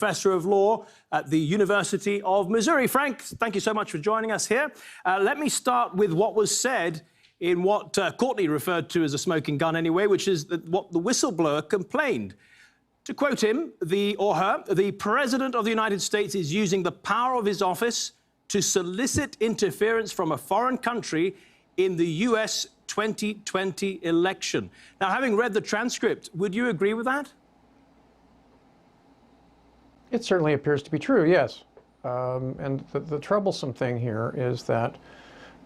Professor of Law at the University of Missouri. Frank, thank you so much for joining us here. Let me start with what was said in what Courtney referred to as a smoking gun anyway, which is what the whistleblower complained. To quote him, or her, the President of the United States is using the power of his office to solicit interference from a foreign country in the US 2020 election. Now, having read the transcript, would you agree with that? It certainly appears to be true, yes. And the troublesome thing here is that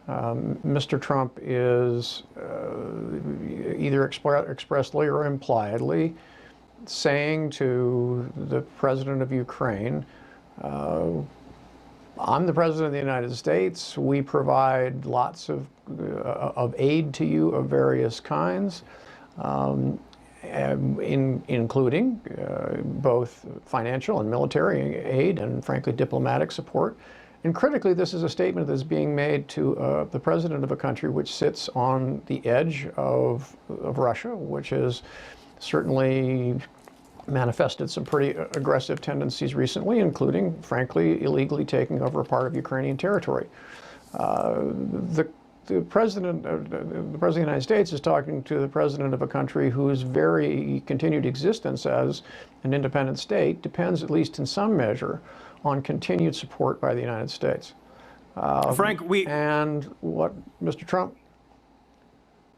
Mr. Trump is either expressly or impliedly saying to the president of Ukraine, I'm the president of the United States. We provide lots of aid to you of various kinds, including both financial and military aid and, frankly, diplomatic support. And critically, this is a statement that's being made to the president of a country which sits on the edge of Russia, which has certainly manifested some pretty aggressive tendencies recently, including, frankly, illegally taking over a part of Ukrainian territory. The President of the United States is talking to the President of a country whose very continued existence as an independent state depends, at least in some measure, on continued support by the United States. Frank, and what Mr. Trump...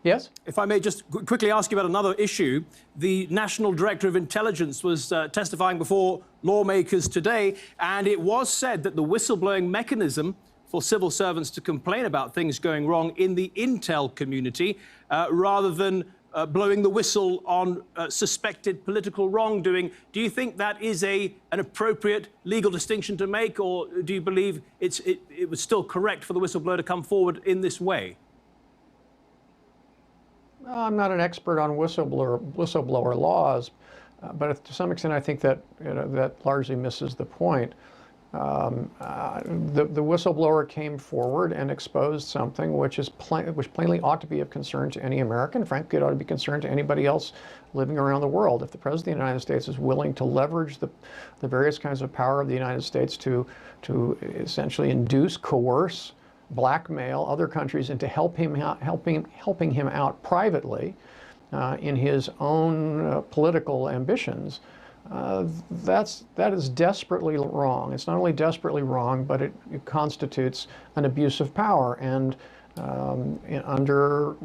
Yes? If I may just quickly ask you about another issue. The National Director of Intelligence was testifying before lawmakers today, and it was said that the whistleblowing mechanism for civil servants to complain about things going wrong in the intel community, rather than blowing the whistle on suspected political wrongdoing. Do you think that is an appropriate legal distinction to make, or do you believe it was still correct for the whistleblower to come forward in this way? I'm not an expert on whistleblower laws, but to some extent I think that that largely misses the point. The whistleblower came forward and exposed something which plainly ought to be of concern to any American. Frankly, it ought to be concern to anybody else living around the world. If the President of the United States is willing to leverage the various kinds of power of the United States to essentially induce, coerce, blackmail other countries into helping him out privately in his own political ambitions, that is desperately wrong. It's not only desperately wrong, but it constitutes an abuse of power. And under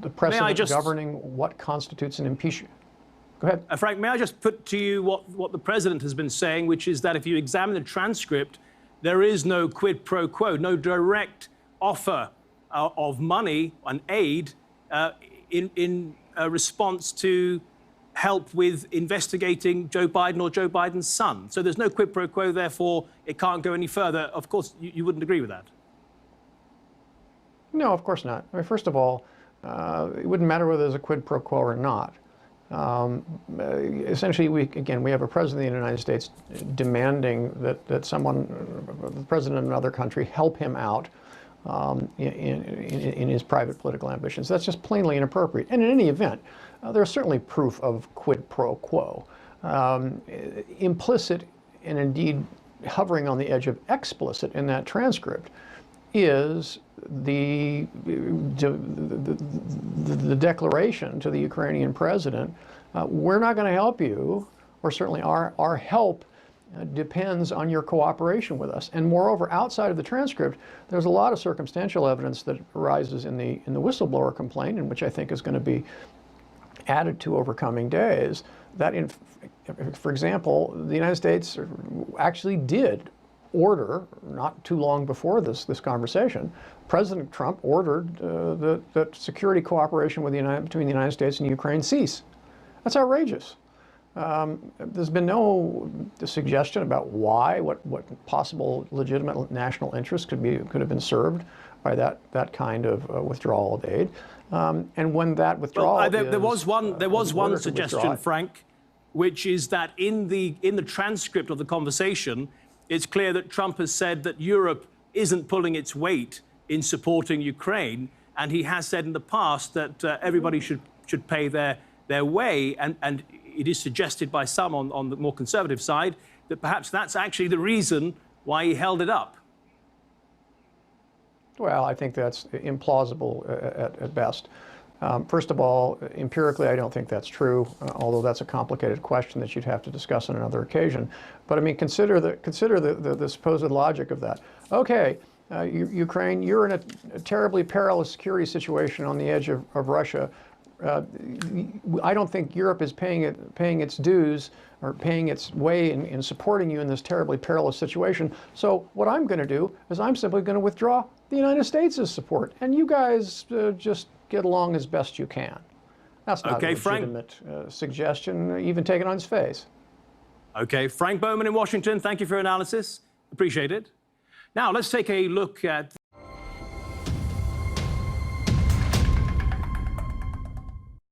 the precedent governing what constitutes an impeachment. Go ahead. Frank, may I just put to you what the President has been saying, which is that if you examine the transcript, there is no quid pro quo, no direct offer of money and aid in response to help with investigating Joe Biden or Joe Biden's son. So there's no quid pro quo, therefore it can't go any further. Of course, you wouldn't agree with that. No, of course not. I mean, first of all, it wouldn't matter whether there's a quid pro quo or not. Essentially, we have a president of the United States demanding that the president of another country, help him out in his private political ambitions. That's just plainly inappropriate. And in any event, there's certainly proof of quid pro quo. Implicit and indeed hovering on the edge of explicit in that transcript is the declaration to the Ukrainian president, we're not going to help you, or certainly our help depends on your cooperation with us. And moreover, outside of the transcript, there's a lot of circumstantial evidence that arises in the whistleblower complaint, and which I think is going to be added to over coming days, that for example, the United States actually did order, not too long before this conversation, President Trump ordered that security cooperation between the United States and Ukraine cease. That's outrageous. There's been no suggestion about why, what possible legitimate national interest could have been served by that kind of withdrawal of aid. And when that withdrawal, there was one suggestion, Frank, which is that in the transcript of the conversation, it's clear that Trump has said that Europe isn't pulling its weight in supporting Ukraine, and he has said in the past that everybody should pay their way, and it is suggested by some on the more conservative side that perhaps that's actually the reason why he held it up? Well, I think that's implausible at best. First of all, empirically, I don't think that's true, although that's a complicated question that you'd have to discuss on another occasion. But I mean, consider the supposed logic of that. Okay, Ukraine, you're in a terribly perilous security situation on the edge of Russia. I don't think Europe is paying its dues or paying its way in supporting you in this terribly perilous situation. So what I'm going to do is I'm simply going to withdraw the United States' support, and you guys just get along as best you can. That's not a legitimate suggestion, even taken on its face. Okay, Frank Bowman in Washington, thank you for your analysis. Appreciate it. Now, let's take a look at